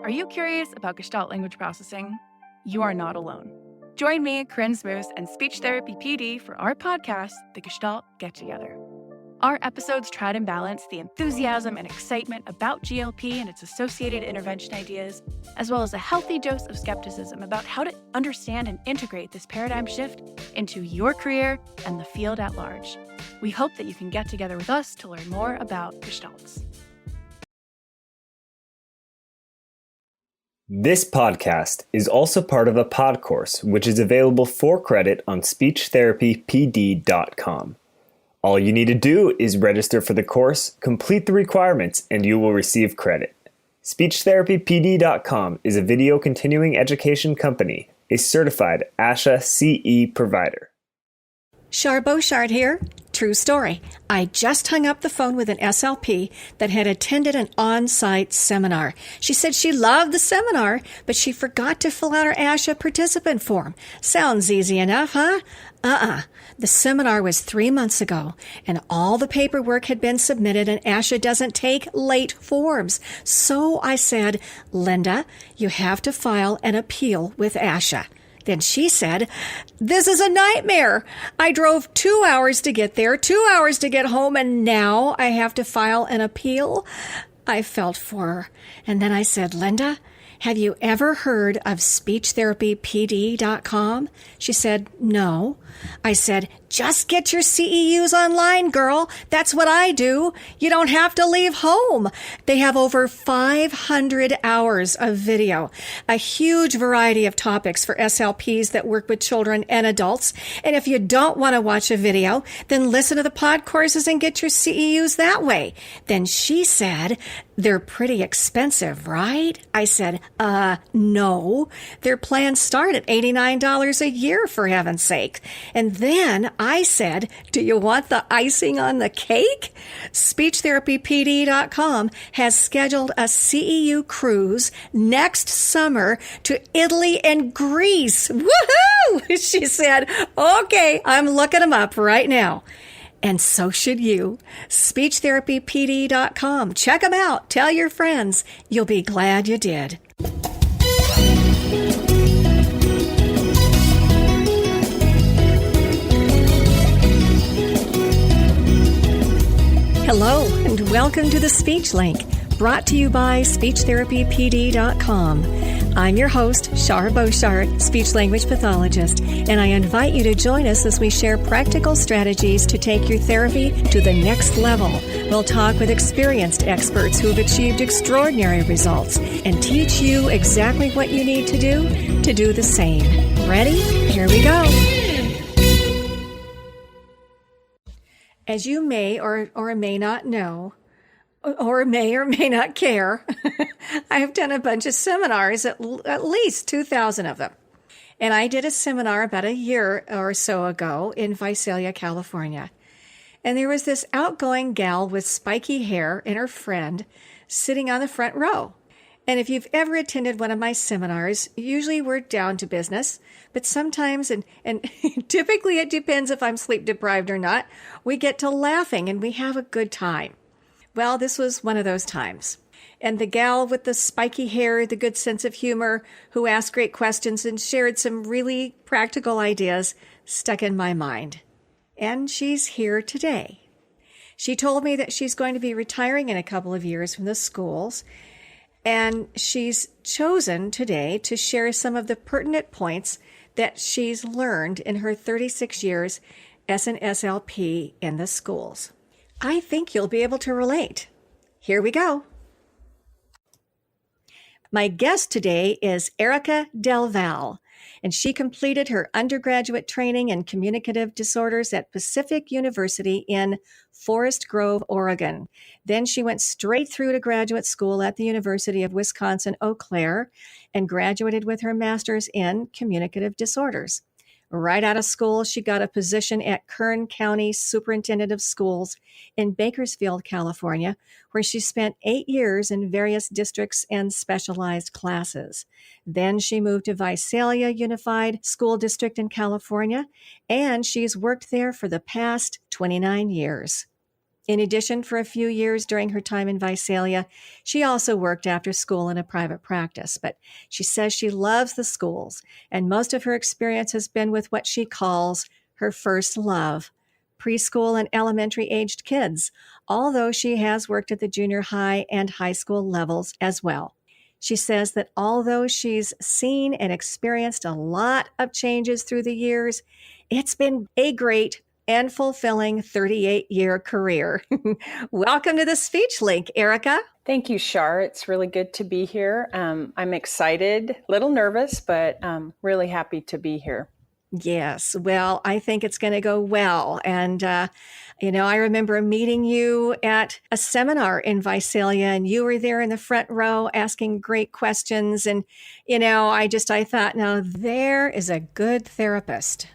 Are you curious about Gestalt language processing? You are not alone. Join me, Corinne Smoose, and speech therapy PD for our podcast, The Gestalt Get Together. Our episodes try to balance the enthusiasm and excitement about GLP and its associated intervention ideas, as well as a healthy dose of skepticism about how to understand and integrate this paradigm shift into your career and the field at large. We hope that you can get together with us to learn more about Gestalts. This podcast is also part of a pod course, which is available for credit on speechtherapypd.com. All you need to do is register for the course, complete the requirements, and you will receive credit. Speechtherapypd.com is a video continuing education company, a certified ASHA CE provider. Char Beauchard here. True story. I just hung up the phone with an SLP that had attended an on-site seminar. She said she loved the seminar, but she forgot to fill out her ASHA participant form. Sounds easy enough, huh? The seminar was 3 months ago, and all the paperwork had been submitted, and ASHA doesn't take late forms. So I said, Linda, you have to file an appeal with ASHA. Then she said, this is a nightmare. I drove 2 hours to get there, 2 hours to get home, and now I have to file an appeal. I felt for her. And then I said, Linda, have you ever heard of speechtherapypd.com? She said, no. I said, just get your CEUs online, girl. That's what I do. You don't have to leave home. They have over 500 hours of video, a huge variety of topics for SLPs that work with children and adults. And if you don't want to watch a video, then listen to the pod courses and get your CEUs that way. Then she said, they're pretty expensive, right? I said, no. Their plans start at $89 a year, for heaven's sake. And then I said, do you want the icing on the cake? SpeechTherapyPD.com has scheduled a CEU cruise next summer to Italy and Greece. Woohoo! She said, okay, I'm looking them up right now. And so should you. SpeechTherapyPD.com. Check them out. Tell your friends. You'll be glad you did. Hello, and welcome to the Speech Link, brought to you by SpeechTherapyPD.com. I'm your host, Char Beauchard, speech-language pathologist, and I invite you to join us as we share practical strategies to take your therapy to the next level. We'll talk with experienced experts who have achieved extraordinary results and teach you exactly what you need to do the same. Ready? Here we go. As you may or may not know, or may not care, I have done a bunch of seminars, at least 2,000 of them. And I did a seminar about a year or so ago in Visalia, California. And there was this outgoing gal with spiky hair and her friend sitting on the front row. And if you've ever attended one of my seminars, usually we're down to business, but sometimes, and typically it depends if I'm sleep deprived or not, we get to laughing and we have a good time. Well, this was one of those times. And the gal with the spiky hair, the good sense of humor, who asked great questions and shared some really practical ideas, stuck in my mind. And she's here today. She told me that she's going to be retiring in a couple of years from the schools, and she's chosen today to share some of the pertinent points that she's learned in her 36 years as an SLP in the schools. I think you'll be able to relate. Here we go. My guest today is Erica DelVal, and she completed her undergraduate training in communicative disorders at Pacific University in Forest Grove, Oregon. Then she went straight through to graduate school at the University of Wisconsin-Eau Claire and graduated with her master's in communicative disorders. Right out of school, she got a position at Kern County Superintendent of Schools in Bakersfield, California, where she spent 8 years in various districts and specialized classes. Then she moved to Visalia Unified School District in California, and she's worked there for the past 29 years. In addition, for a few years during her time in Visalia, she also worked after school in a private practice. But she says she loves the schools, and most of her experience has been with what she calls her first love, preschool and elementary aged kids, although she has worked at the junior high and high school levels as well. She says that although she's seen and experienced a lot of changes through the years, it's been a great and fulfilling 38-year career. Welcome to the Speech Link, Erica. Thank you, Shar. It's really good to be here. I'm excited, a little nervous, but really happy to be here. Yes, well, I think it's going to go well. And, I remember meeting you at a seminar in Visalia, and you were there in the front row asking great questions. And, I thought, now there is a good therapist.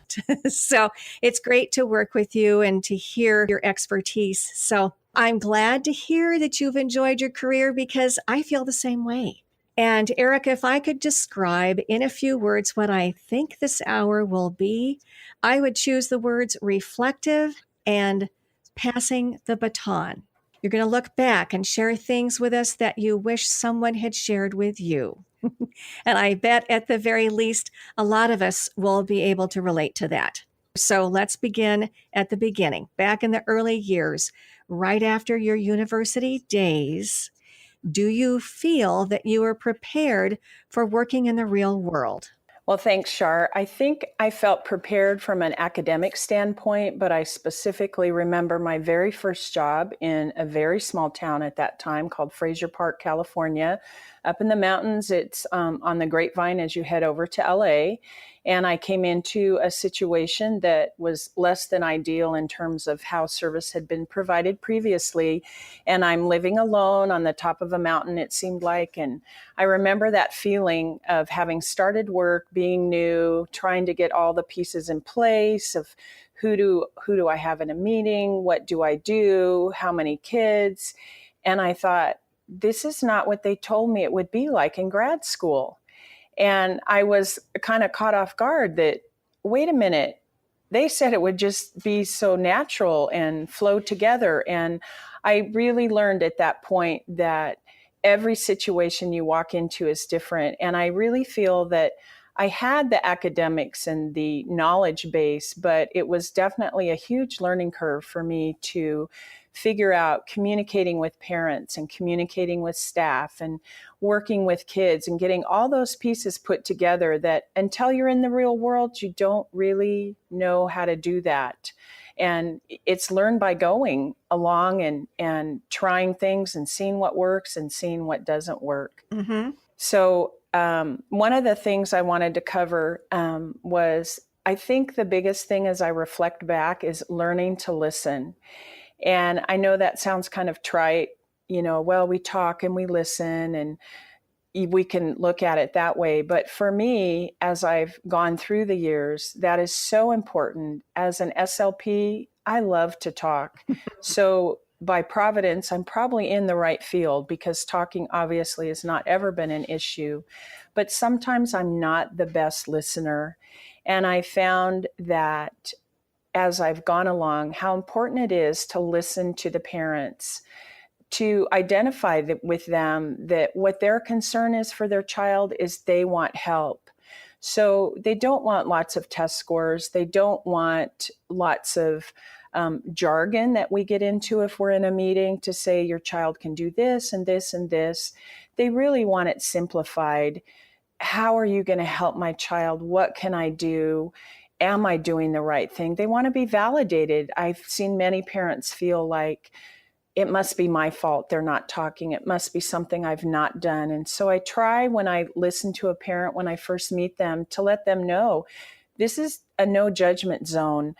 So it's great to work with you and to hear your expertise. So I'm glad to hear that you've enjoyed your career, because I feel the same way. And Erica, if I could describe in a few words what I think this hour will be, I would choose the words reflective and passing the baton. You're going to look back and share things with us that you wish someone had shared with you. And I bet at the very least, a lot of us will be able to relate to that. So let's begin at the beginning, back in the early years, right after your university days. Do you feel that you are prepared for working in the real world? Well, thanks, Shar. I think I felt prepared from an academic standpoint, but I specifically remember my very first job in a very small town at that time called Fraser Park, California, up in the mountains. It's on the Grapevine as you head over to LA. And I came into a situation that was less than ideal in terms of how service had been provided previously. And I'm living alone on the top of a mountain, it seemed like. And I remember that feeling of having started work, being new, trying to get all the pieces in place of who do I have in a meeting? What do I do? How many kids? And I thought, this is not what they told me it would be like in grad school. And I was kind of caught off guard that, wait a minute, they said it would just be so natural and flow together. And I really learned at that point that every situation you walk into is different. And I really feel that I had the academics and the knowledge base, but it was definitely a huge learning curve for me to figure out communicating with parents and communicating with staff and working with kids and getting all those pieces put together that until you're in the real world, you don't really know how to do that. And it's learned by going along and trying things and seeing what works and seeing what doesn't work. Mm-hmm. So one of the things I wanted to cover was, I think the biggest thing as I reflect back is learning to listen. And I know that sounds kind of trite, well, we talk and we listen and we can look at it that way. But for me, as I've gone through the years, that is so important. As an SLP, I love to talk. So by providence, I'm probably in the right field, because talking obviously has not ever been an issue. But sometimes I'm not the best listener. And I found that as I've gone along, how important it is to listen to the parents, to identify with them that what their concern is for their child is they want help. So they don't want lots of test scores. They don't want lots of jargon that we get into if we're in a meeting to say your child can do this and this and this. They really want it simplified. How are you going to help my child? What can I do? Am I doing the right thing? They want to be validated. I've seen many parents feel like it must be my fault they're not talking. It must be something I've not done. And so I try, when I listen to a parent, when I first meet them, to let them know this is a no judgment zone.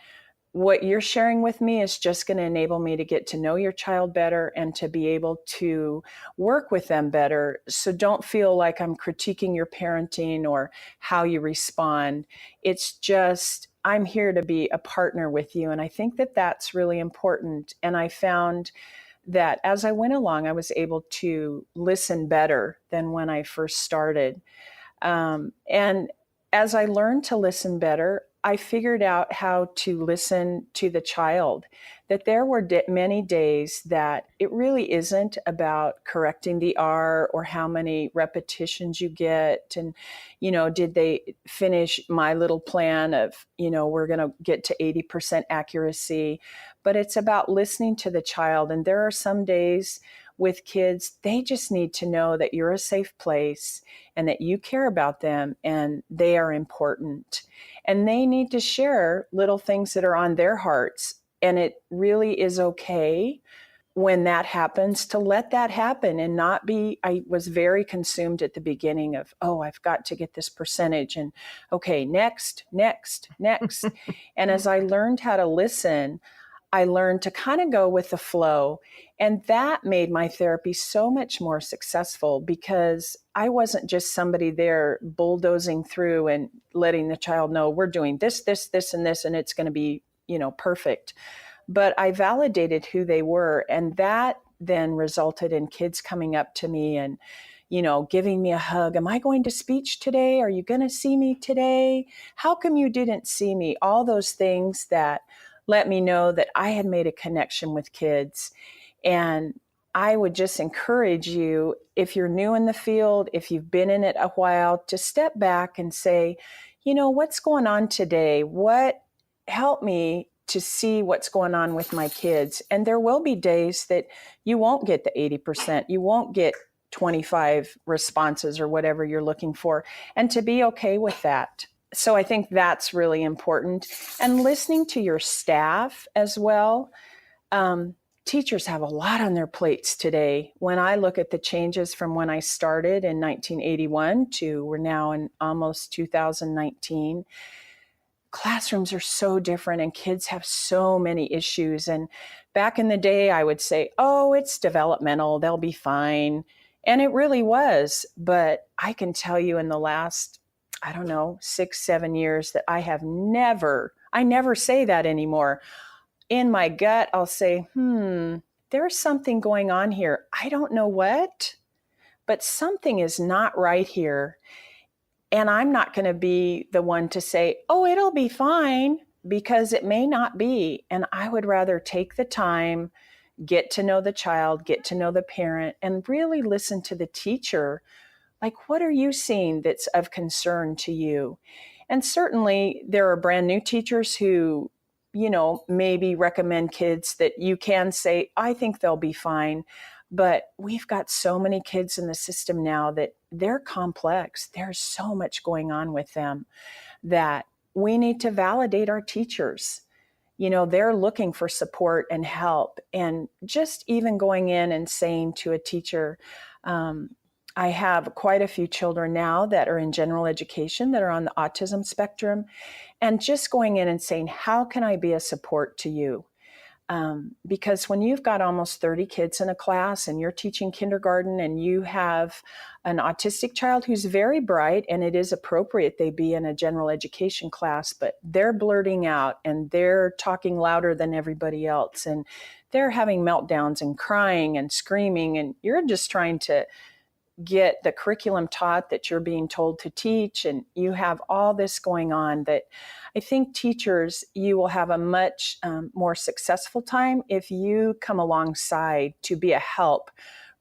What you're sharing with me is just going to enable me to get to know your child better and to be able to work with them better. So don't feel like I'm critiquing your parenting or how you respond. It's just, I'm here to be a partner with you. And I think that that's really important. And I found that as I went along, I was able to listen better than when I first started. And as I learned to listen better, I figured out how to listen to the child, that there were many days that it really isn't about correcting the R or how many repetitions you get. And, did they finish my little plan of, we're going to get to 80% accuracy, but it's about listening to the child. And there are some days with kids, they just need to know that you're a safe place and that you care about them and they are important. And they need to share little things that are on their hearts. And it really is okay when that happens to let that happen and not be, I was very consumed at the beginning of, I've got to get this percentage and okay, next. And as I learned how to listen, I learned to kind of go with the flow. And that made my therapy so much more successful because I wasn't just somebody there bulldozing through and letting the child know we're doing this, and this, and it's going to be, perfect. But I validated who they were. And that then resulted in kids coming up to me and, giving me a hug. Am I going to speech today? Are you going to see me today? How come you didn't see me? All those things that let me know that I had made a connection with kids. And I would just encourage you, if you're new in the field, if you've been in it a while, to step back and say, what's going on today? Help me to see what's going on with my kids. And there will be days that you won't get the 80%. You won't get 25 responses or whatever you're looking for, and to be okay with that. So I think that's really important. And listening to your staff as well. Teachers have a lot on their plates today. When I look at the changes from when I started in 1981 to we're now in almost 2019, classrooms are so different and kids have so many issues. And back in the day, I would say, it's developmental, they'll be fine. And it really was. But I can tell you in the last 6-7 years that I never say that anymore. In my gut, I'll say, there's something going on here. I don't know what, but something is not right here. And I'm not going to be the one to say, it'll be fine, because it may not be. And I would rather take the time, get to know the child, get to know the parent, and really listen to the teacher. Like, what are you seeing that's of concern to you? And certainly there are brand new teachers who, maybe recommend kids that you can say, I think they'll be fine. But we've got so many kids in the system now that they're complex. There's so much going on with them that we need to validate our teachers. They're looking for support and help. And just even going in and saying to a teacher, I have quite a few children now that are in general education that are on the autism spectrum, and just going in and saying, how can I be a support to you? Because when you've got almost 30 kids in a class and you're teaching kindergarten and you have an autistic child who's very bright, and it is appropriate they be in a general education class, but they're blurting out and they're talking louder than everybody else and they're having meltdowns and crying and screaming, and you're just trying to get the curriculum taught that you're being told to teach, and you have all this going on, that I think teachers, you will have a much more successful time if you come alongside to be a help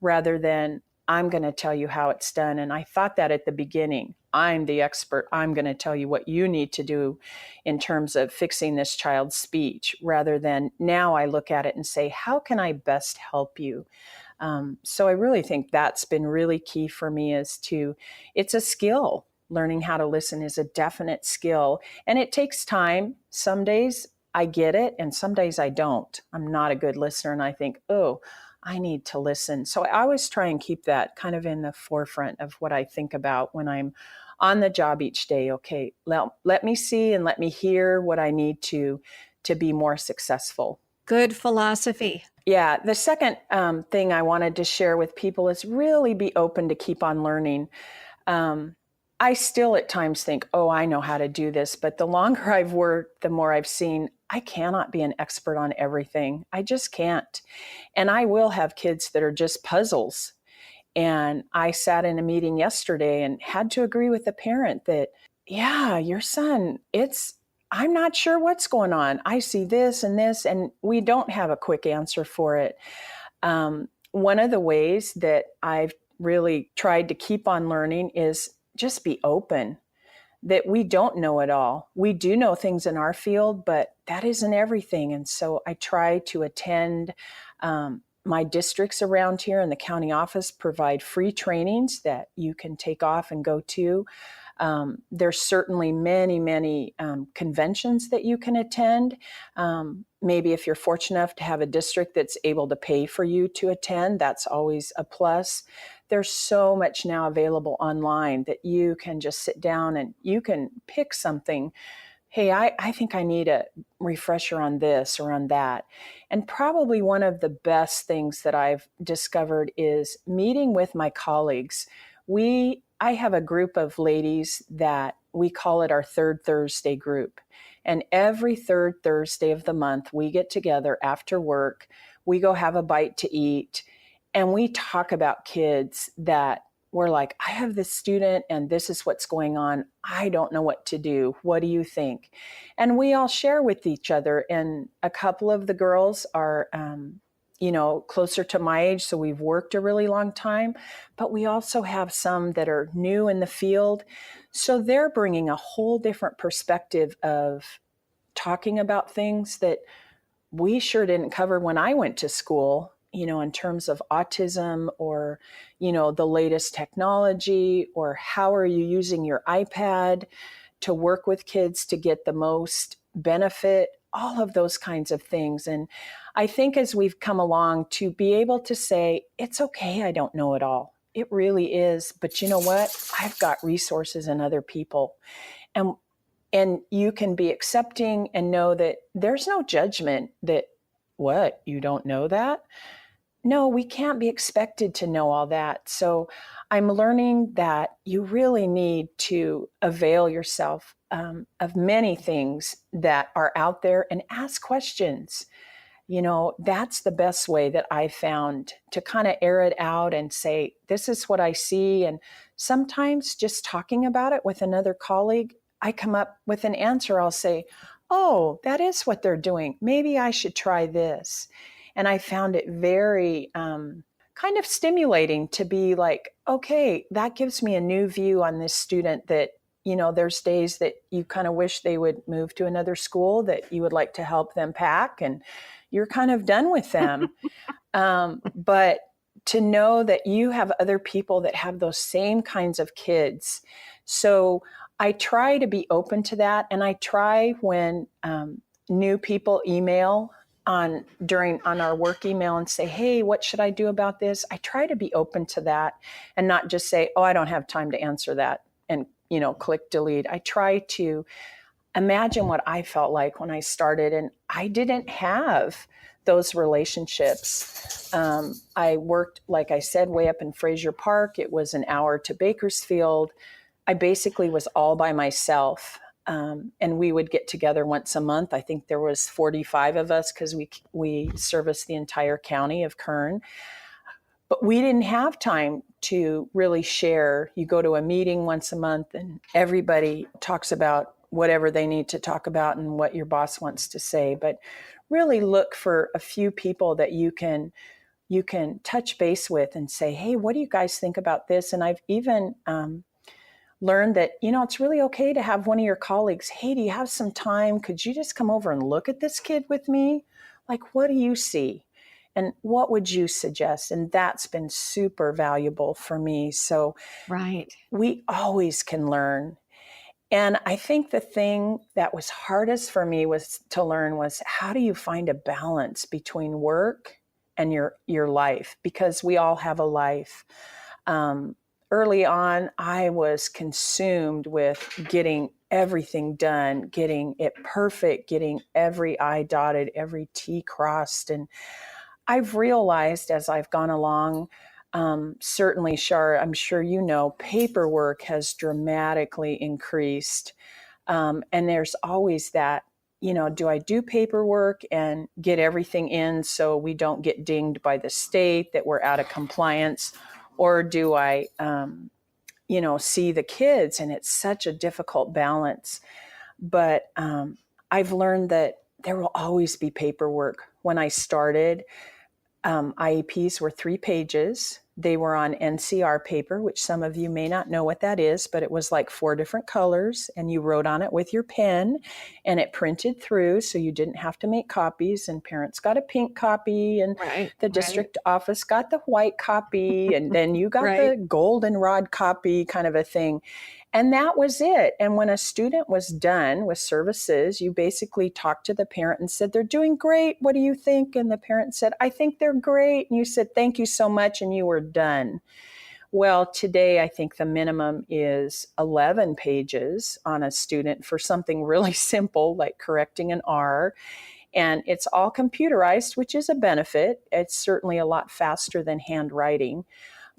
rather than I'm going to tell you how it's done. And I thought that at the beginning, I'm the expert, I'm going to tell you what you need to do in terms of fixing this child's speech, rather than now I look at it and say, how can I best help you? So I really think that's been really key for me, it's a skill. Learning how to listen is a definite skill, and it takes time. Some days I get it and some days I don't. I'm not a good listener and I think, I need to listen. So I always try and keep that kind of in the forefront of what I think about when I'm on the job each day. Okay, let me see and let me hear what I need to be more successful. Good philosophy. Yeah. The second thing I wanted to share with people is really be open to keep on learning. I still at times think, I know how to do this. But the longer I've worked, the more I've seen I cannot be an expert on everything. I just can't. And I will have kids that are just puzzles. And I sat in a meeting yesterday and had to agree with the parent that, yeah, your son, I'm not sure what's going on. I see this and this, and we don't have a quick answer for it. One of the ways that I've really tried to keep on learning is just be open, that we don't know it all. We do know things in our field, but that isn't everything. And so I try to attend my districts around here, and the county office provide free trainings that you can take off and go to. There's certainly many conventions that you can attend. Maybe if you're fortunate enough to have a district that's able to pay for you to attend, that's always a plus. There's so much now available online that you can just sit down and you can pick something. Hey, I think I need a refresher on this or on that. And probably one of the best things that I've discovered is meeting with my colleagues. I have a group of ladies that we call it our Third Thursday group. And every third Thursday of the month, we get together after work, we go have a bite to eat, and we talk about kids that we're like, I have this student and this is what's going on. I don't know what to do. What do you think? And we all share with each other. And a couple of the girls are closer to my age, so we've worked a really long time, but we also have some that are new in the field. So they're bringing a whole different perspective of talking about things that we sure didn't cover when I went to school, in terms of autism or, the latest technology, or how are you using your iPad to work with kids to get the most benefit, all of those kinds of things. And I think as we've come along, to be able to say, it's okay, I don't know it all. It really is. But you know what? I've got resources in other people. And you can be accepting and know that there's no judgment that, what, you don't know that? No, we can't be expected to know all that. So I'm learning that you really need to avail yourself of many things that are out there and ask questions. That's the best way that I found to kind of air it out and say, this is what I see. And sometimes just talking about it with another colleague, I come up with an answer. I'll say, oh, that is what they're doing. Maybe I should try this. And I found it very kind of stimulating to be like, okay, that gives me a new view on this student that, there's days that you kind of wish they would move to another school, that you would like to help them pack, and you're kind of done with them. But to know that you have other people that have those same kinds of kids. So I try to be open to that. And I try when new people email on our work email and say, hey, what should I do about this? I try to be open to that and not just say, oh, I don't have time to answer that and, click delete. I try to imagine what I felt like when I started, and I didn't have those relationships. I worked, like I said, way up in Fraser Park. It was an hour to Bakersfield. I basically was all by myself. And we would get together once a month. I think there was 45 of us because we serviced the entire county of Kern. But we didn't have time to really share. You go to a meeting once a month and everybody talks about whatever they need to talk about and what your boss wants to say. But really look for a few people that you can touch base with and say, hey, what do you guys think about this? And I've even learned that, it's really okay to have one of your colleagues, hey, do you have some time? Could you just come over and look at this kid with me? Like, what do you see? And what would you suggest? And that's been super valuable for me. So Right. We always can learn. And I think the thing that was hardest for me to learn was, how do you find a balance between work and your life? Because we all have a life. Early on, I was consumed with getting everything done, getting it perfect, getting every I dotted, every T crossed. And I've realized as I've gone along, certainly, Shar, I'm sure paperwork has dramatically increased. And there's always that, do I do paperwork and get everything in so we don't get dinged by the state that we're out of compliance? Or do I, see the kids? And it's such a difficult balance. But I've learned that there will always be paperwork. When I started, IEPs were 3 pages. They were on NCR paper, which some of you may not know what that is, but it was like 4 different colors, and you wrote on it with your pen, and it printed through, so you didn't have to make copies, and parents got a pink copy, and the district office got the white copy, and then you got the goldenrod copy, kind of a thing. And that was it. And when a student was done with services, you basically talked to the parent and said, they're doing great. What do you think? And the parent said, I think they're great. And you said, thank you so much. And you were done. Well, today, I think the minimum is 11 pages on a student for something really simple, like correcting an R. And it's all computerized, which is a benefit. It's certainly a lot faster than handwriting.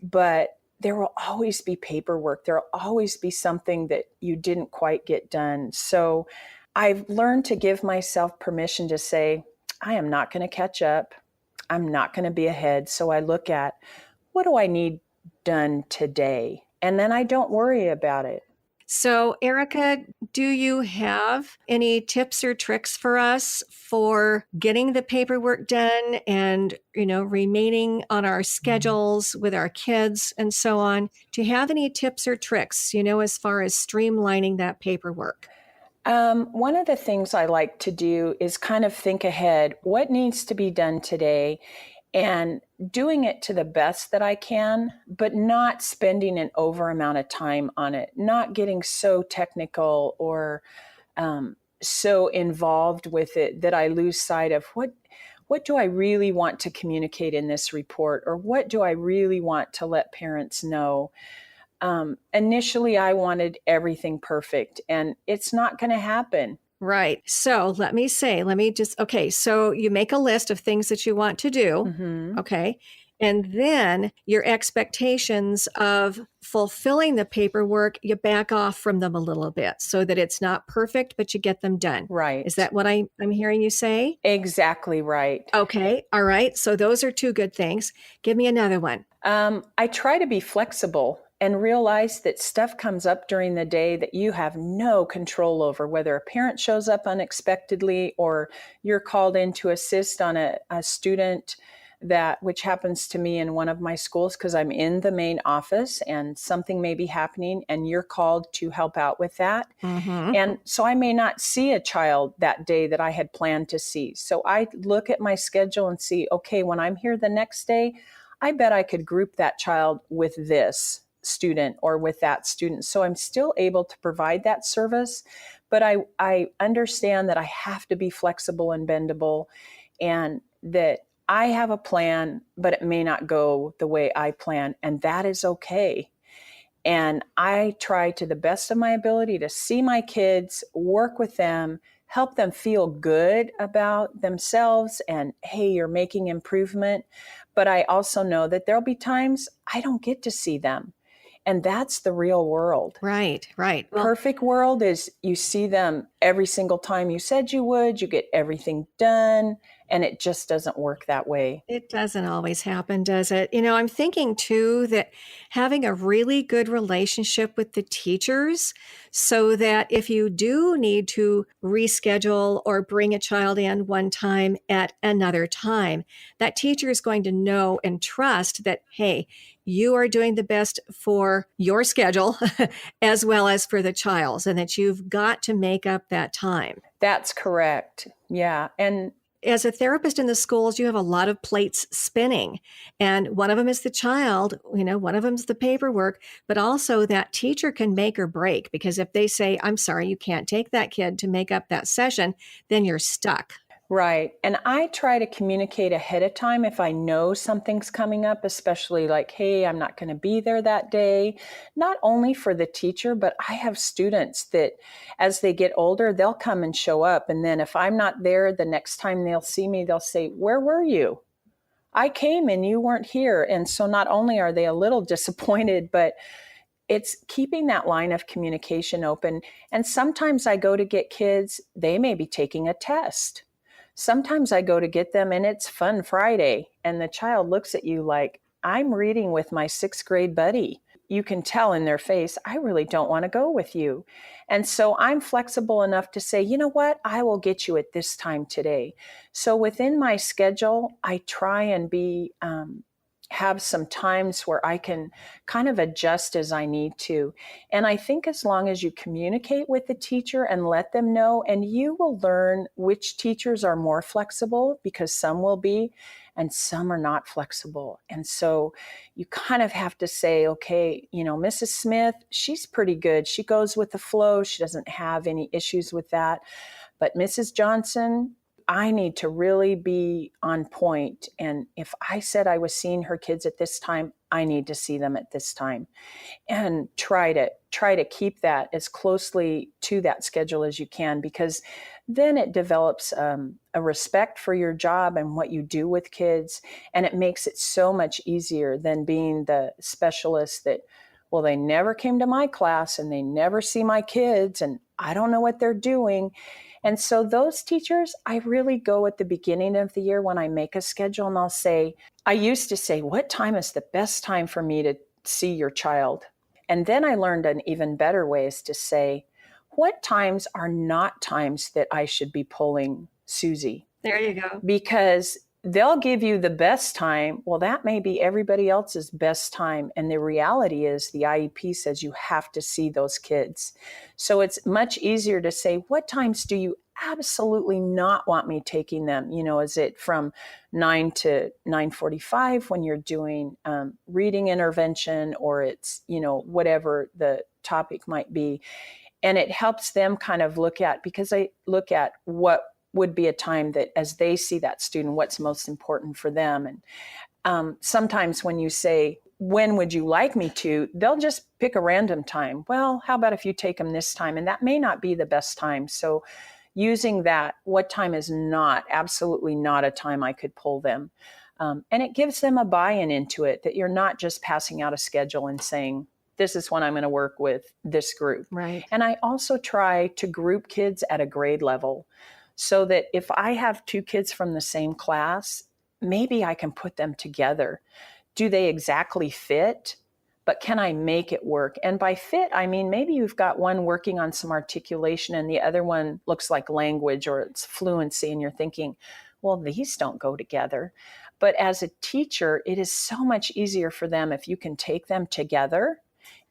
But there will always be paperwork. There will always be something that you didn't quite get done. So I've learned to give myself permission to say, I am not going to catch up. I'm not going to be ahead. So I look at, what do I need done today? And then I don't worry about it. So, Erica, do you have any tips or tricks for us for getting the paperwork done and, remaining on our schedules with our kids and so on? Do you have any tips or tricks, as far as streamlining that paperwork? One of the things I like to do is kind of think ahead. What needs to be done today? And doing it to the best that I can, but not spending an over amount of time on it, not getting so technical or so involved with it that I lose sight of what do I really want to communicate in this report, or what do I really want to let parents know? Initially, I wanted everything perfect, and it's not going to happen. Right. So so you make a list of things that you want to do. Mm-hmm. Okay. And then your expectations of fulfilling the paperwork, you back off from them a little bit so that it's not perfect, but you get them done. Right. Is that what I'm hearing you say? Exactly right. Okay. All right. So those are 2 good things. Give me another one. I try to be flexible and realize that stuff comes up during the day that you have no control over, whether a parent shows up unexpectedly or you're called in to assist on a student which happens to me in one of my schools because I'm in the main office and something may be happening and you're called to help out with that. Mm-hmm. And so I may not see a child that day that I had planned to see. So I look at my schedule and see, okay, when I'm here the next day, I bet I could group that child with this student or with that student. So I'm still able to provide that service, but I understand that I have to be flexible and bendable, and that I have a plan, but it may not go the way I plan, and that is okay. And I try to the best of my ability to see my kids, work with them, help them feel good about themselves and, hey, you're making improvement. But I also know that there'll be times I don't get to see them. And that's the real world. Right. Well, perfect world is you see them every single time you said you would, you get everything done, and it just doesn't work that way. It doesn't always happen, does it? I'm thinking too that having a really good relationship with the teachers so that if you do need to reschedule or bring a child in one time at another time, that teacher is going to know and trust that, hey, you are doing the best for your schedule as well as for the child's, and that you've got to make up that time. That's correct. Yeah. And as a therapist in the schools, you have a lot of plates spinning, and one of them is the child, one of them's the paperwork, but also that teacher can make or break, because if they say, I'm sorry, you can't take that kid to make up that session, then you're stuck. Right. And I try to communicate ahead of time if I know something's coming up, especially like, hey, I'm not going to be there that day, not only for the teacher, but I have students that as they get older, they'll come and show up. And then if I'm not there, the next time they'll see me, they'll say, where were you? I came and you weren't here. And so not only are they a little disappointed, but it's keeping that line of communication open. And sometimes I go to get kids, they may be taking a test. Sometimes I go to get them and it's Fun Friday and the child looks at you like, I'm reading with my 6th grade buddy. you can tell in their face, I really don't want to go with you. And so I'm flexible enough to say, you know what, I will get you at this time today. So within my schedule, I try and have some times where I can kind of adjust as I need to. And I think as long as you communicate with the teacher and let them know, and you will learn which teachers are more flexible, because some will be, and some are not flexible. And so you kind of have to say, okay, Mrs. Smith, she's pretty good. She goes with the flow. She doesn't have any issues with that. But Mrs. Johnson, I need to really be on point. And if I said I was seeing her kids at this time, I need to see them at this time, and try to keep that as closely to that schedule as you can, because then it develops a respect for your job and what you do with kids. And it makes it so much easier than being the specialist that, well, they never came to my class and they never see my kids and I don't know what they're doing. And so those teachers, I really go at the beginning of the year when I make a schedule, and I used to say, what time is the best time for me to see your child? And then I learned an even better way is to say, what times are not times that I should be pulling Susie? There you go. Because they'll give you the best time. Well, that may be everybody else's best time. And the reality is the IEP says you have to see those kids. So it's much easier to say, what times do you absolutely not want me taking them? Is it from 9 to 9:45 when you're doing reading intervention, or it's, whatever the topic might be. And it helps them kind of look at, because I look at what would be a time that as they see that student, what's most important for them. And sometimes when you say, when would you like me to, they'll just pick a random time. Well, how about if you take them this time? And that may not be the best time. So using that, what time is absolutely not a time I could pull them. And it gives them a buy-in into it, that you're not just passing out a schedule and saying, this is when I'm going to work with this group. Right. And I also try to group kids at a grade level, so that if I have two kids from the same class, maybe I can put them together. Do they exactly fit? But can I make it work? And by fit, I mean, maybe you've got one working on some articulation and the other one looks like language or it's fluency, and you're thinking, well, these don't go together. But as a teacher, it is so much easier for them if you can take them together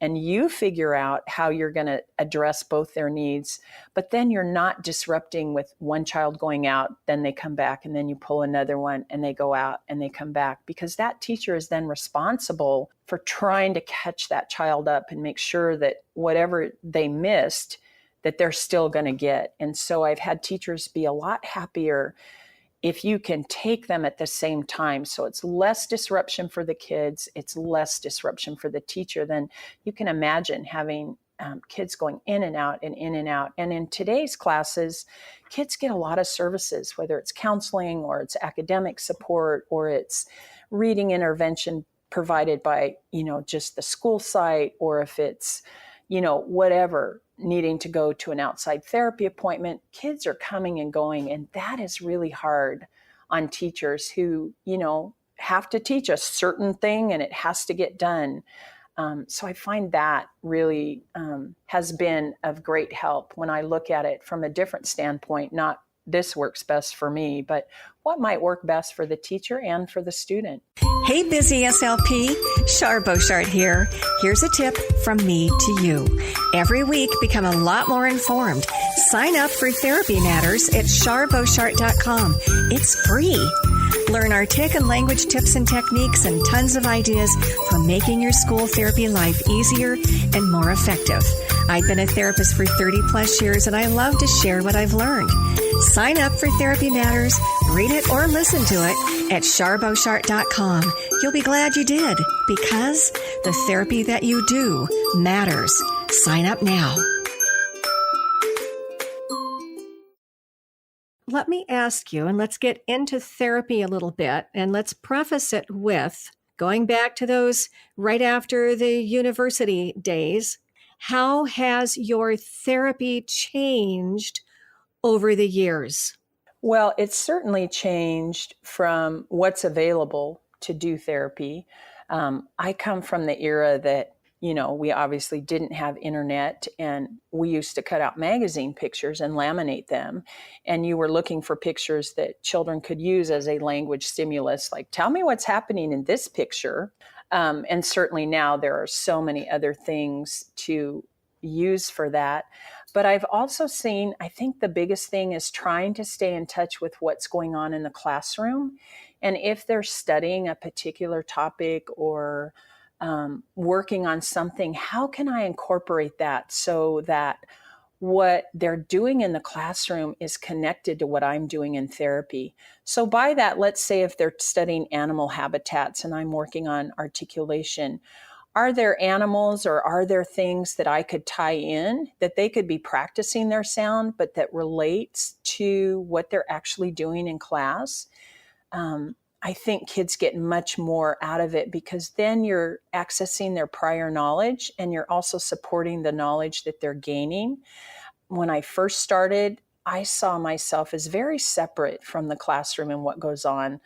and you figure out how you're going to address both their needs. But then you're not disrupting with one child going out, then they come back, and then you pull another one and they go out and they come back, because that teacher is then responsible for trying to catch that child up and make sure that whatever they missed, that they're still going to get. And so I've had teachers be a lot happier if you can take them at the same time. So it's less disruption for the kids, it's less disruption for the teacher. Then you can imagine having kids going in and out and in and out. And in today's classes, kids get a lot of services, whether it's counseling or it's academic support or it's reading intervention provided by, just the school site, or if it's, whatever, needing to go to an outside therapy appointment. Kids are coming and going, and that is really hard on teachers who, have to teach a certain thing and it has to get done. So I find that really has been of great help when I look at it from a different standpoint, not this works best for me, but what might work best for the teacher and for the student. Hey, busy SLP, Shar Beauchart here. Here's a tip from me to you. Every week, become a lot more informed. Sign up for Therapy Matters at charbeauchart.com. It's free. Learn our tech and language tips and techniques and tons of ideas for making your school therapy life easier and more effective. I've been a therapist for 30 plus years, and I love to share what I've learned. Sign up for Therapy Matters, read it or listen to it at charbeauchart.com. You'll be glad you did, because the therapy that you do matters. Sign up now. Let me ask you, and let's get into therapy a little bit, and let's preface it with going back to those right after the university days. How has your therapy changed over the years? Well, it's certainly changed from what's available to do therapy. I come from the era that, we obviously didn't have internet, and we used to cut out magazine pictures and laminate them. And you were looking for pictures that children could use as a language stimulus, like, tell me what's happening in this picture. And certainly now there are so many other things to use for that. But I've also seen, I think the biggest thing is trying to stay in touch with what's going on in the classroom. And if they're studying a particular topic or working on something, how can I incorporate that so that what they're doing in the classroom is connected to what I'm doing in therapy? So by that, let's say if they're studying animal habitats and I'm working on articulation, are there animals or are there things that I could tie in that they could be practicing their sound, but that relates to what they're actually doing in class? I think kids get much more out of it because then you're accessing their prior knowledge and you're also supporting the knowledge that they're gaining. When I first started, I saw myself as very separate from the classroom and what goes on.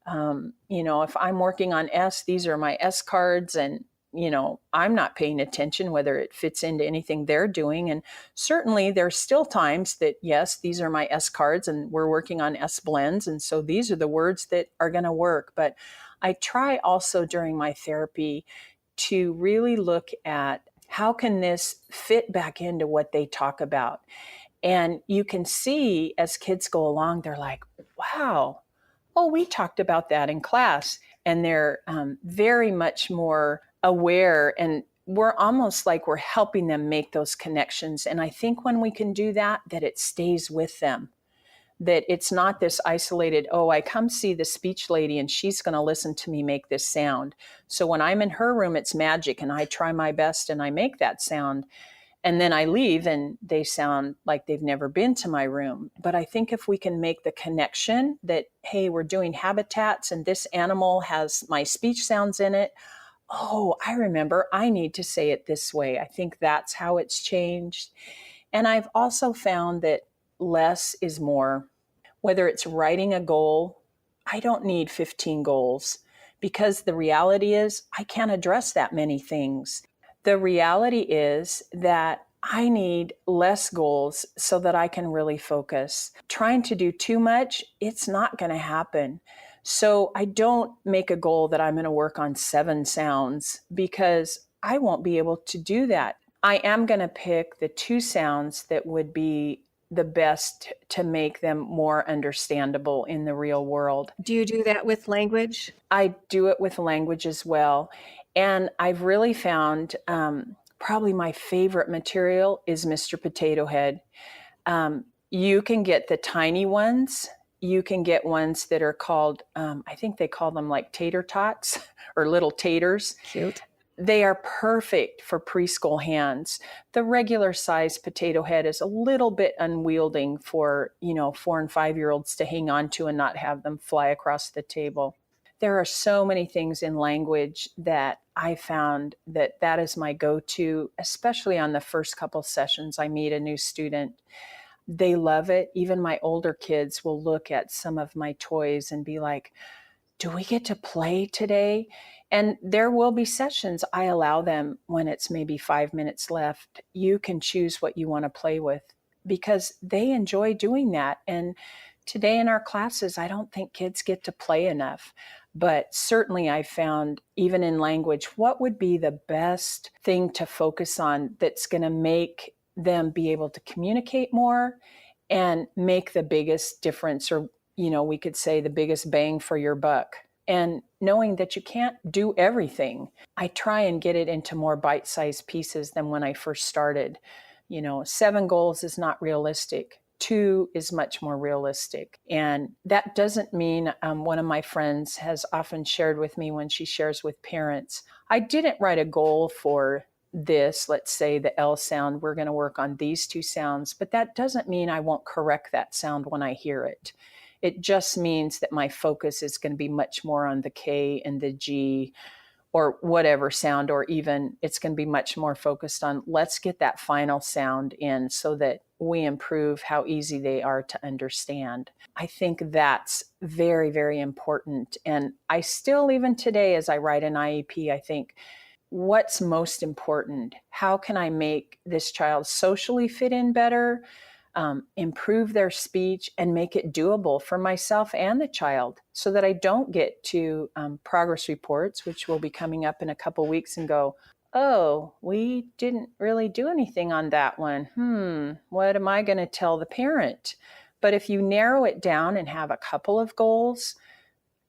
If I'm working on S, these are my S cards, and I'm not paying attention whether it fits into anything they're doing. And certainly there's still times that, yes, these are my S cards and we're working on S blends. And so these are the words that are going to work. But I try also during my therapy to really look at how can this fit back into what they talk about. And you can see as kids go along, they're like, wow, oh, we talked about that in class. And they're very much more aware, and we're almost like we're helping them make those connections. And I think when we can do that, that it stays with them, that it's not this isolated, oh, I come see the speech lady and she's going to listen to me make this sound. So when I'm in her room, it's magic and I try my best and I make that sound. And then I leave and they sound like they've never been to my room. But I think if we can make the connection that, hey, we're doing habitats and this animal has my speech sounds in it. Oh, I remember I need to say it this way. I think that's how it's changed. And I've also found that less is more. Whether it's writing a goal, I don't need 15 goals because the reality is I can't address that many things. The reality is that I need less goals so that I can really focus. Trying to do too much, it's not going to happen. So I don't make a goal that I'm going to work on 7 sounds because I won't be able to do that. I am going to pick the 2 sounds that would be the best to make them more understandable in the real world. Do you do that with language? I do it with language as well. And I've really found probably my favorite material is Mr. Potato Head. You can get the tiny ones. You can get ones that are called, I think they call them like tater tots or little taters. Cute. They are perfect for preschool hands. The regular size potato head is a little bit unwielding for, 4 and 5-year-olds to hang on to and not have them fly across the table. There are so many things in language that I found that is my go-to, especially on the first couple sessions I meet a new student. They love it. Even my older kids will look at some of my toys and be like, do we get to play today? And there will be sessions I allow them when it's maybe 5 minutes left. You can choose what you want to play with because they enjoy doing that. And today in our classes, I don't think kids get to play enough. But certainly I found, even in language, what would be the best thing to focus on that's going to make them be able to communicate more and make the biggest difference, or, we could say the biggest bang for your buck. And knowing that you can't do everything, I try and get it into more bite-sized pieces than when I first started. 7 goals is not realistic. 2 is much more realistic. And that doesn't mean, one of my friends has often shared with me when she shares with parents, I didn't write a goal for this, let's say the L sound, we're going to work on these 2 sounds, but that doesn't mean I won't correct that sound when I hear it. It just means that my focus is going to be much more on the K and the G or whatever sound, or even it's going to be much more focused on let's get that final sound in so that we improve how easy they are to understand. I think that's very, very important. And I still, even today, as I write an IEP, I think what's most important? How can I make this child socially fit in better, improve their speech, and make it doable for myself and the child, so that I don't get to progress reports, which will be coming up in a couple weeks, and go, oh, we didn't really do anything on that one. What am I going to tell the parent? But if you narrow it down and have a couple of goals,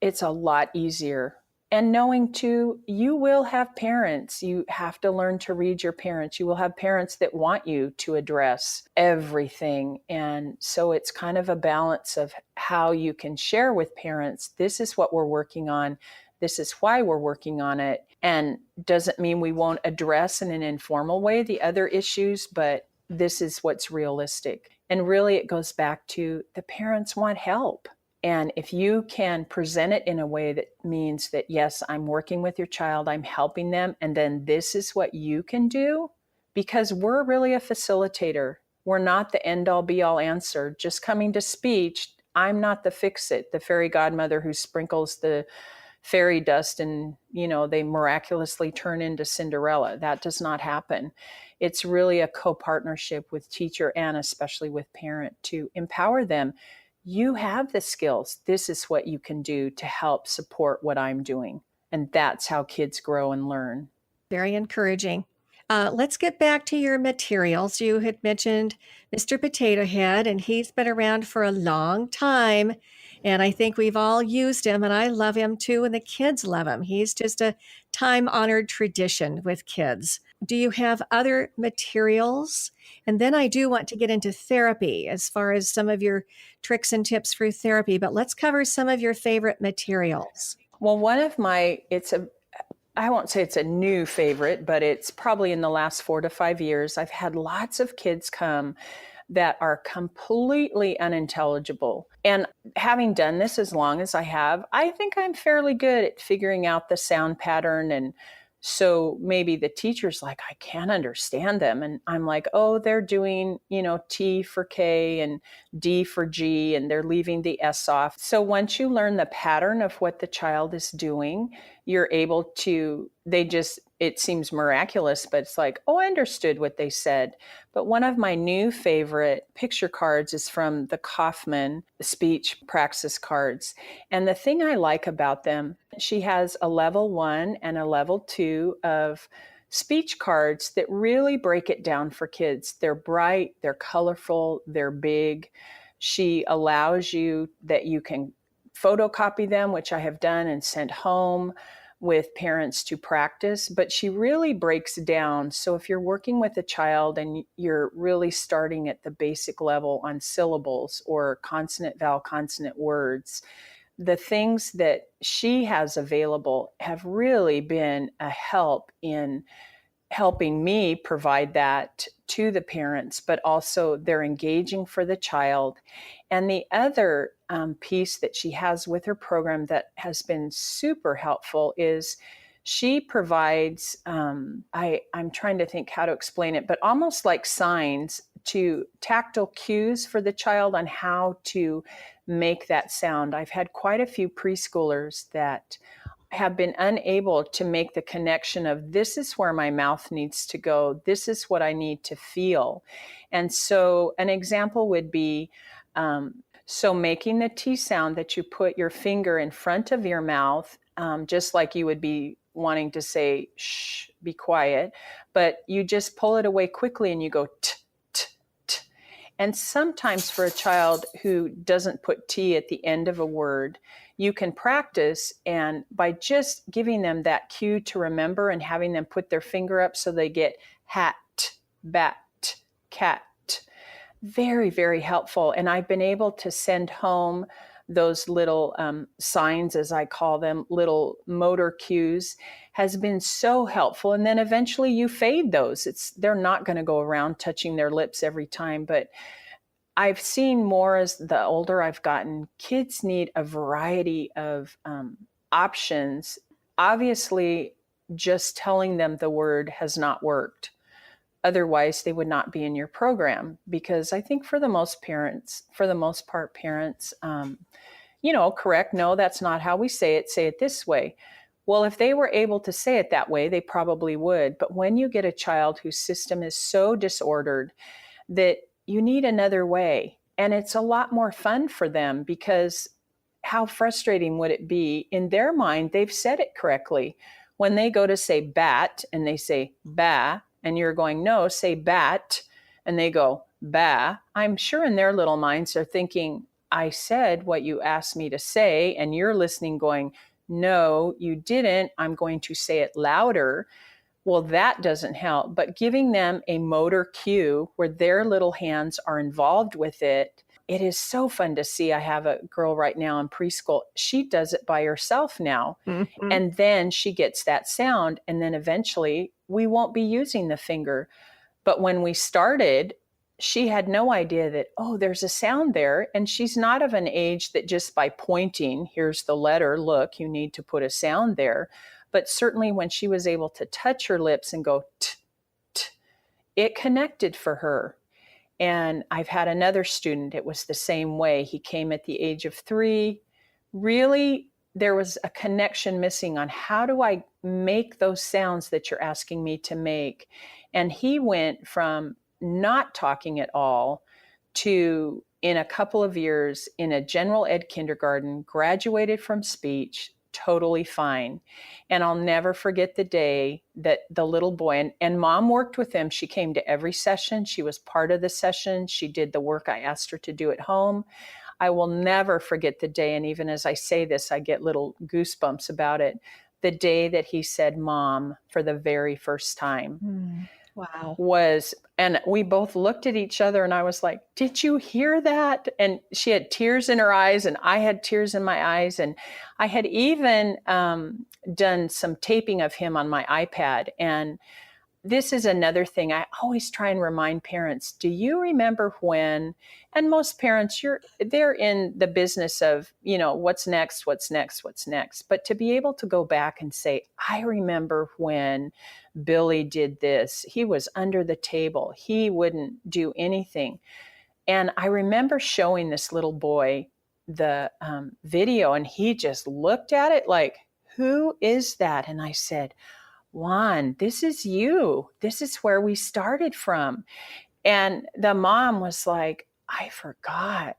it's a lot easier. And knowing too, you will have parents. You have to learn to read your parents. You will have parents that want you to address everything. And so it's kind of a balance of how you can share with parents, this is what we're working on. This is why we're working on it. And doesn't mean we won't address in an informal way the other issues, but this is what's realistic. And really it goes back to the parents want help. And if you can present it in a way that means that, yes, I'm working with your child, I'm helping them, and then this is what you can do, because we're really a facilitator. We're not the end-all be-all answer. Just coming to speech, I'm not the fix-it, the fairy godmother who sprinkles the fairy dust and, they miraculously turn into Cinderella. That does not happen. It's really a co-partnership with teacher and especially with parent to empower them. You have the skills. This is what you can do to help support what I'm doing. And that's how kids grow and learn. Very encouraging. Let's get back to your materials. You had mentioned Mr. Potato Head, and he's been around for a long time. And I think we've all used him, and I love him too, and the kids love him. He's just a time-honored tradition with kids. Do you have other materials? And then I do want to get into therapy as far as some of your tricks and tips for therapy, but let's cover some of your favorite materials. Well, one of I won't say it's a new favorite, but it's probably in the last 4 to 5 years, I've had lots of kids come that are completely unintelligible. And having done this as long as I have, I think I'm fairly good at figuring out the sound pattern. And so maybe the teacher's like, I can't understand them. And I'm like, oh, they're doing, T for K and D for G, and they're leaving the S off. So once you learn the pattern of what the child is doing, you're able to, it seems miraculous, but it's like, oh, I understood what they said. But one of my new favorite picture cards is from the Kaufman speech praxis cards. And the thing I like about them, she has a level 1 and a level 2 of speech cards that really break it down for kids. They're bright, they're colorful, they're big. She allows you that you can photocopy them, which I have done and sent home with parents to practice, but she really breaks down. So if you're working with a child and you're really starting at the basic level on syllables or consonant, vowel, consonant words, the things that she has available have really been a help in helping me provide that to the parents, but also they're engaging for the child. And the other piece that she has with her program that has been super helpful is she provides, I'm trying to think how to explain it, but almost like signs to tactile cues for the child on how to make that sound. I've had quite a few preschoolers that have been unable to make the connection of this is where my mouth needs to go. This is what I need to feel. And so an example would be, so making the T sound that you put your finger in front of your mouth, just like you would be wanting to say, shh, be quiet, but you just pull it away quickly and you go t, t, t. And sometimes for a child who doesn't put T at the end of a word, you can practice, and by just giving them that cue to remember and having them put their finger up so they get hat, bat, cat, very, very helpful. And I've been able to send home those little signs, as I call them, little motor cues, has been so helpful. And then eventually you fade those. They're not going to go around touching their lips every time, but I've seen more as the older I've gotten, kids need a variety of options. Obviously, just telling them the word has not worked. Otherwise, they would not be in your program, because I think for the most part, parents, correct, no, that's not how we say it this way. Well, if they were able to say it that way, they probably would. But when you get a child whose system is so disordered that you need another way, and it's a lot more fun for them, because how frustrating would it be? In their mind, they've said it correctly. When they go to say bat and they say ba, and you're going, no, say bat, and they go ba, I'm sure in their little minds they're thinking, I said what you asked me to say, and you're listening going, no, you didn't. I'm going to say it louder. Well, that doesn't help. But giving them a motor cue where their little hands are involved with it, it is so fun to see. I have a girl right now in preschool. She does it by herself now. Mm-hmm. And then she gets that sound. And then eventually we won't be using the finger. But when we started, she had no idea that, oh, there's a sound there. And she's not of an age that just by pointing, here's the letter, look, you need to put a sound there. But certainly when she was able to touch her lips and go, t, t, it connected for her. And I've had another student, it was the same way. He came at the age of 3. Really, there was a connection missing on how do I make those sounds that you're asking me to make? And he went from not talking at all to, in a couple of years, in a general ed kindergarten, graduated from speech, totally fine. And I'll never forget the day that the little boy, and mom worked with him. She came to every session. She was part of the session. She did the work I asked her to do at home. I will never forget the day. And even as I say this, I get little goosebumps about it. The day that he said, Mom, for the very first time. Wow. And we both looked at each other and I was like, did you hear that? And she had tears in her eyes and I had tears in my eyes. And I had even done some taping of him on my iPad. And this is another thing I always try and remind parents. Do you remember when, and most parents, they're in the business of, what's next. But to be able to go back and say, I remember when Billy did this. He was under the table. He wouldn't do anything. And I remember showing this little boy the video, and he just looked at it like, who is that? And I said, Juan, this is you. This is where we started from. And the mom was like, I forgot.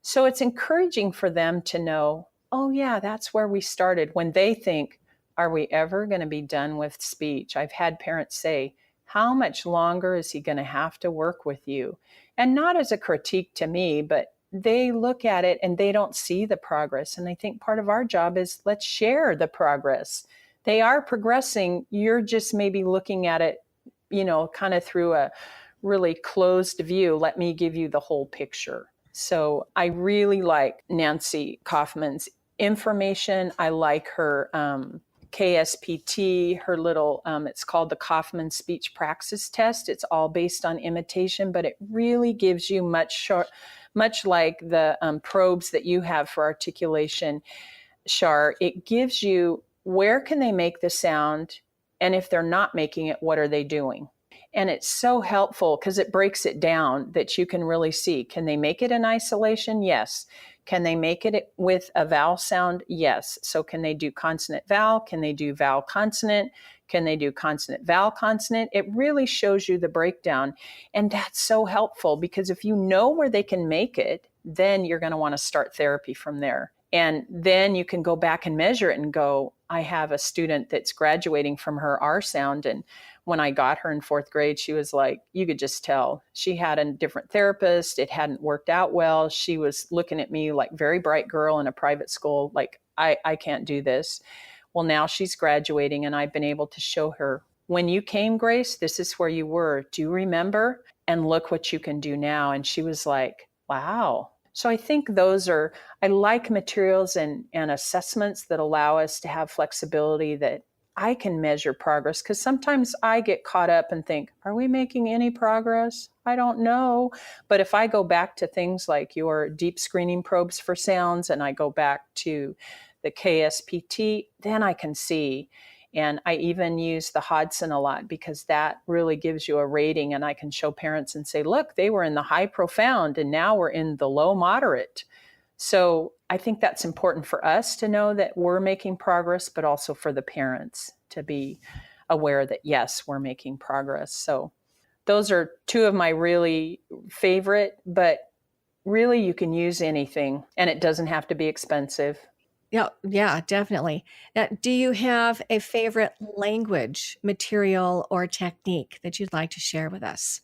So it's encouraging for them to know, oh yeah, that's where we started. When they think, are we ever going to be done with speech? I've had parents say, how much longer is he going to have to work with you? And not as a critique to me, but they look at it and they don't see the progress. And I think part of our job is let's share the progress. They are progressing. You're just maybe looking at it, kind of through a really closed view. Let me give you the whole picture. So I really like Nancy Kaufman's information. I like her KSPT, her little, it's called the Kaufman Speech Praxis Test. It's all based on imitation, but it really gives you much like the probes that you have for articulation, Shar. It gives you where can they make the sound, and if they're not making it, what are they doing? And it's so helpful because it breaks it down that you can really see, can they make it in isolation? Yes. Can they make it with a vowel sound? Yes. So can they do consonant vowel? Can they do vowel consonant? Can they do consonant vowel consonant? It really shows you the breakdown. And that's so helpful because if you know where they can make it, then you're going to want to start therapy from there. And then you can go back and measure it and go, I have a student that's graduating from her R sound. And when I got her in 4th grade, she was like, you could just tell she had a different therapist. It hadn't worked out well. She was looking at me like very bright girl in a private school. Like, I can't do this. Well, now she's graduating and I've been able to show her, when you came, Grace, this is where you were. Do you remember? And look what you can do now. And she was like, wow. So I think I like materials and assessments that allow us to have flexibility that I can measure progress, because sometimes I get caught up and think, are we making any progress? I don't know. But if I go back to things like your deep screening probes for sounds and I go back to the KSPT, then I can see. And I even use the Hodson a lot because that really gives you a rating, and I can show parents and say, look, they were in the high profound and now we're in the low moderate. So I think that's important for us to know that we're making progress, but also for the parents to be aware that, yes, we're making progress. So those are two of my really favorite, but really you can use anything and it doesn't have to be expensive. Yeah, definitely. Now, do you have a favorite language, material, or technique that you'd like to share with us?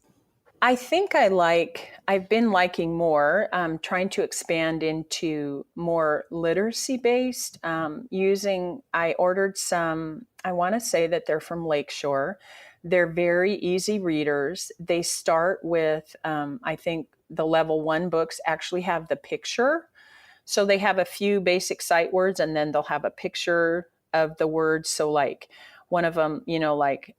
I think I've been liking more, trying to expand into more literacy based, I ordered some, I want to say that they're from Lakeshore. They're very easy readers. They start with, I think the level 1 books actually have the picture. So they have a few basic sight words and then they'll have a picture of the words. So like one of them, like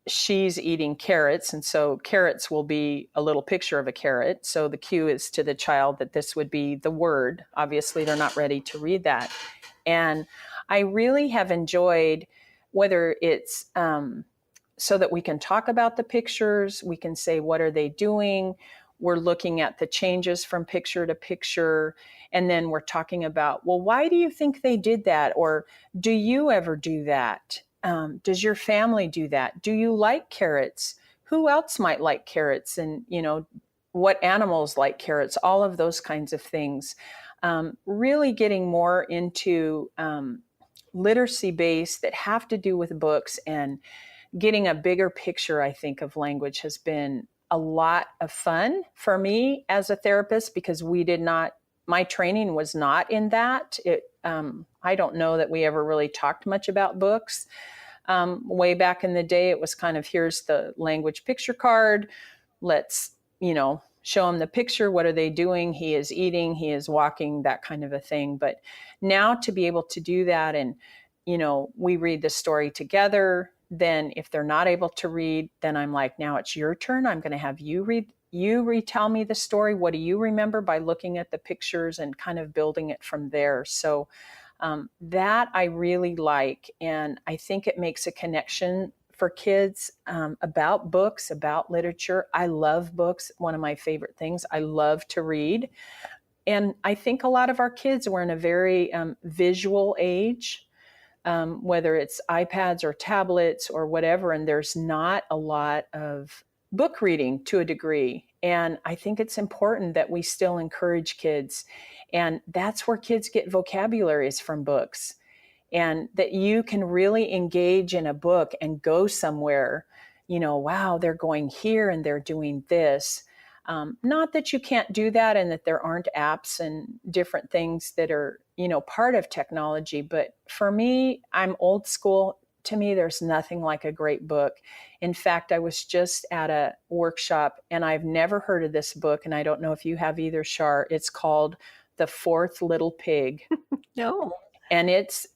she's eating carrots, and so carrots will be a little picture of a carrot. So the cue is to the child that this would be the word. Obviously, they're not ready to read that. And I really have enjoyed, whether it's so that we can talk about the pictures, we can say, what are they doing? We're looking at the changes from picture to picture. And then we're talking about, well, why do you think they did that? Or do you ever do that? Does your family do that? Do you like carrots? Who else might like carrots? And, what animals like carrots? All of those kinds of things. Really getting more into literacy based that have to do with books, and getting a bigger picture, I think, of language has been a lot of fun for me as a therapist, because my training was not in that. I don't know that we ever really talked much about books. Way back in the day, it was kind of, here's the language picture card. Let's, show them the picture. What are they doing? He is eating, he is walking, that kind of a thing. But now to be able to do that, and, we read the story together. Then if they're not able to read, then I'm like, now it's your turn. I'm going to have you retell me the story. What do you remember, by looking at the pictures and kind of building it from there. So that I really like. And I think it makes a connection for kids about books, about literature. I love books. One of my favorite things. I love to read. And I think a lot of our kids were in a very visual age, whether it's iPads or tablets or whatever, and there's not a lot of book reading to a degree. And I think it's important that we still encourage kids. And that's where kids get vocabularies, from books. And that you can really engage in a book and go somewhere, wow, they're going here and they're doing this. Not that you can't do that, and that there aren't apps and different things that are, part of technology. But for me, I'm old school. To me, there's nothing like a great book. In fact, I was just at a workshop, and I've never heard of this book, and I don't know if you have either, Shar. It's called The Fourth Little Pig. No. And it's,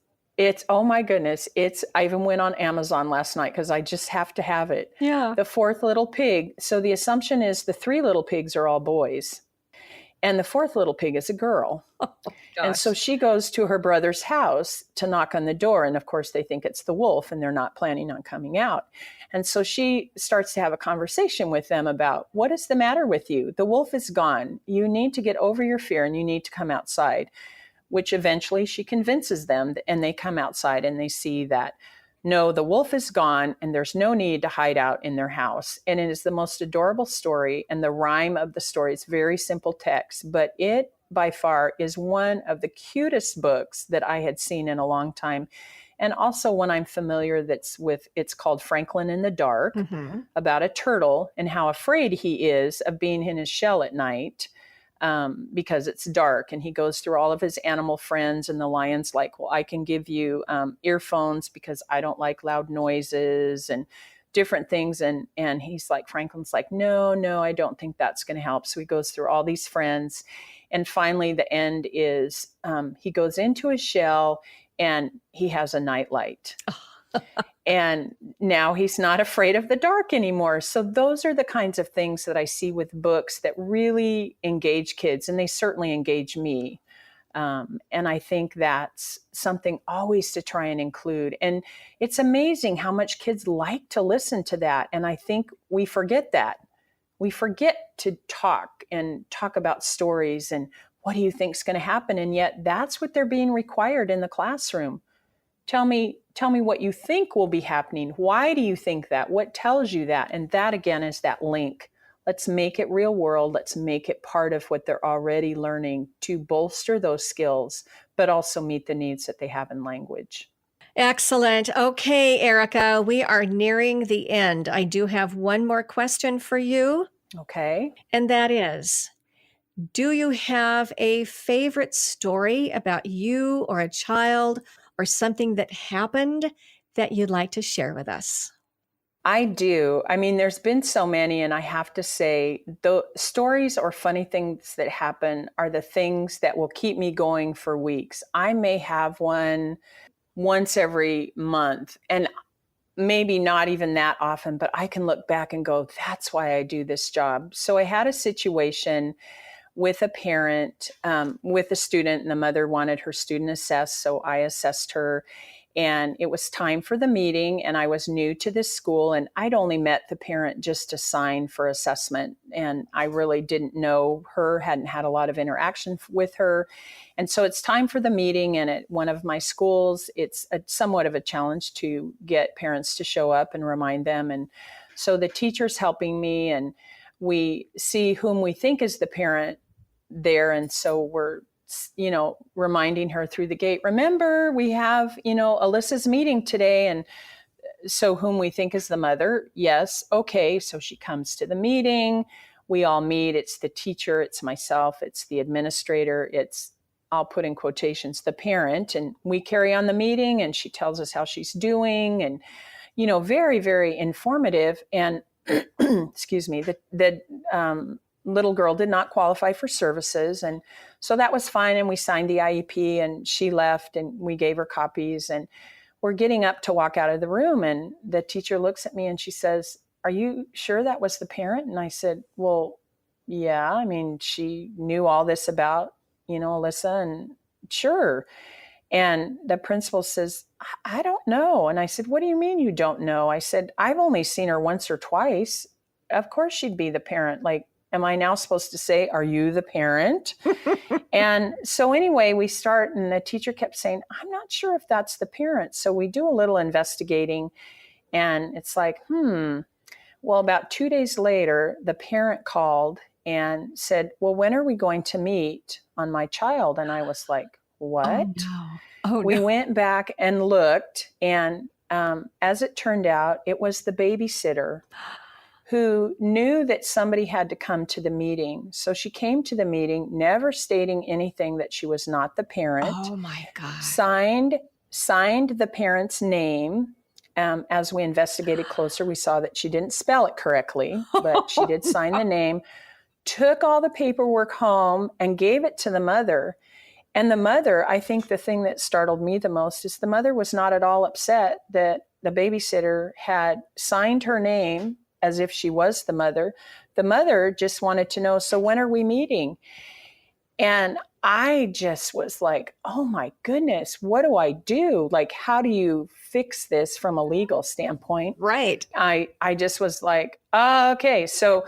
oh my goodness. I even went on Amazon last night because I just have to have it. Yeah. The Fourth Little Pig. So the assumption is the 3 little pigs are all boys, and the 4th little pig is a girl. Oh, and so she goes to her brother's house to knock on the door. And of course they think it's the wolf, and they're not planning on coming out. And so she starts to have a conversation with them about, what is the matter with you? The wolf is gone. You need to get over your fear, and you need to come outside. Which eventually she convinces them, and they come outside and they see that, no, the wolf is gone and there's no need to hide out in their house. And it is the most adorable story. And the rhyme of the story is very simple text, but it by far is one of the cutest books that I had seen in a long time. And also one I'm familiar it's called Franklin in the Dark, about a turtle and how afraid he is of being in his shell at night. Because it's dark, and he goes through all of his animal friends, and the lion's like, well, I can give you earphones because I don't like loud noises and different things. And he's like, Franklin's like, no, I don't think that's going to help. So he goes through all these friends. And finally, the end is he goes into his shell and he has a nightlight. And now he's not afraid of the dark anymore. So those are the kinds of things that I see with books that really engage kids, and they certainly engage me. And I think that's something always to try and include. And it's amazing how much kids like to listen to that. And I think we forget that. We forget to talk about stories and what do you think is going to happen? And yet that's what they're being required in the classroom. Tell me what you think will be happening. Why do you think that? What tells you that? And that again is that link. Let's make it real world. Let's make it part of what they're already learning to bolster those skills, but also meet the needs that they have in language. Excellent. Okay, Erica, we are nearing the end. I do have one more question for you. Okay. And that is, do you have a favorite story about you or a child or something that happened that you'd like to share with us? I do. I mean, there's been so many, and I have to say, the stories or funny things that happen are the things that will keep me going for weeks. I may have one once every month, and maybe not even that often, but I can look back and go, that's why I do this job. So I had a situation with a parent, with a student, and the mother wanted her student assessed. So I assessed her, and it was time for the meeting, and I was new to this school, and I'd only met the parent just to sign for assessment. And I really didn't know her, hadn't had a lot of interaction with her. And so it's time for the meeting. And at one of my schools, it's somewhat of a challenge to get parents to show up and remind them. And so the teacher's helping me, and we see whom we think is the parent there. And so we're, reminding her through the gate, remember, we have, Alyssa's meeting today. And so whom we think is the mother. Yes. Okay. So she comes to the meeting. We all meet. It's the teacher. It's myself. It's the administrator. It's, I'll put in quotations, the parent. And we carry on the meeting, and she tells us how she's doing, and, very, very informative. And excuse me, the little girl did not qualify for services. And so that was fine. And we signed the IEP, and she left, and we gave her copies, and we're getting up to walk out of the room. And the teacher looks at me and she says, are you sure that was the parent? And I said, well, yeah, I mean, she knew all this about, Alyssa, and sure. And the principal says, I don't know. And I said, what do you mean you don't know? I said, I've only seen her once or twice. Of course she'd be the parent. Like, am I now supposed to say, are you the parent? And so anyway, we start, and the teacher kept saying, I'm not sure if that's the parent. So we do a little investigating, and it's like, Well, about 2 days later, the parent called and said, well, when are we going to meet on my child? And I was like, what? We went back and looked, and as it turned out, it was the babysitter who knew that somebody had to come to the meeting. So she came to the meeting, never stating anything that she was not the parent. Oh my God. Signed the parent's name. As we investigated closer, we saw that she didn't spell it correctly, but she did sign the name, took all the paperwork home and gave it to the mother. And the mother, I think the thing that startled me the most is the mother was not at all upset that the babysitter had signed her name as if she was the mother. The mother just wanted to know, so when are we meeting? And I just was like, oh my goodness, what do I do? Like, how do you fix this from a legal standpoint? Right. I just was like, okay. So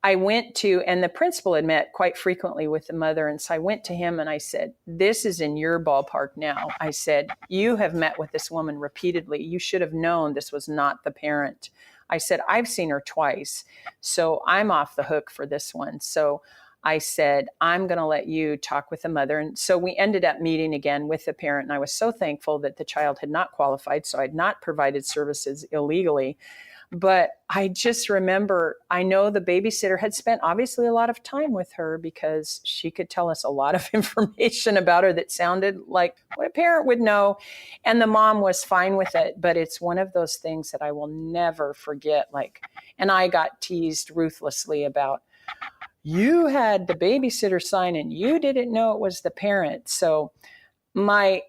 I went to, and the principal had met quite frequently with the mother. And so I went to him and I said, this is in your ballpark now. I said, you have met with this woman repeatedly. You should have known this was not the parent. I said, I've seen her twice, so I'm off the hook for this one. So I said, I'm going to let you talk with the mother. And so we ended up meeting again with the parent. And I was so thankful that the child had not qualified, so I'd not provided services illegally. But I just remember, I know the babysitter had spent obviously a lot of time with her because she could tell us a lot of information about her that sounded like what a parent would know. And the mom was fine with it. But it's one of those things that I will never forget. And I got teased ruthlessly about, you had the babysitter sign and you didn't know it was the parent. So my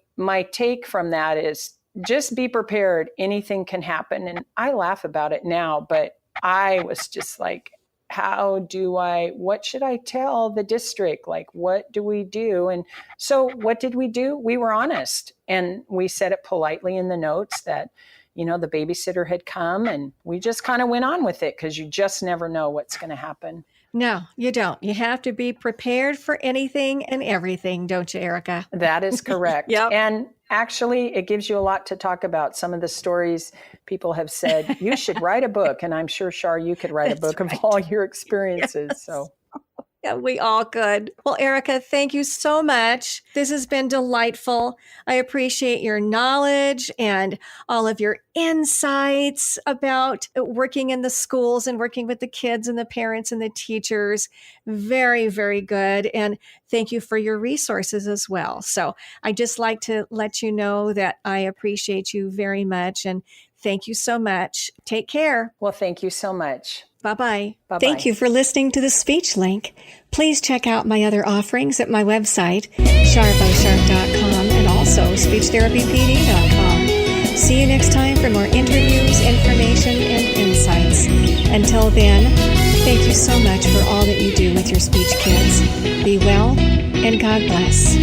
take from that is, just be prepared. Anything can happen. And I laugh about it now, but I was just like, what should I tell the district? Like, what do we do? And so what did we do? We were honest, and we said it politely in the notes that, the babysitter had come, and we just kind of went on with it because you just never know what's going to happen. No, you don't. You have to be prepared for anything and everything, don't you, Erica? That is correct. Yep. And actually, it gives you a lot to talk about. Some of the stories people have said, you should write a book. And I'm sure, Shar, you could write a book of all your experiences. Yes. So. Yeah, we all could. Well, Erica, thank you so much. This has been delightful. I appreciate your knowledge and all of your insights about working in the schools and working with the kids and the parents and the teachers. Very, very good. And thank you for your resources as well. So I just like to let you know that I appreciate you very much. And thank you so much. Take care. Well, thank you so much. Bye-bye. Bye-bye. Thank you for listening to the Speech Link. Please check out my other offerings at my website, sharpbysharp.com, and also speechtherapypd.com. See you next time for more interviews, information, and insights. Until then, thank you so much for all that you do with your speech kids. Be well, and God bless.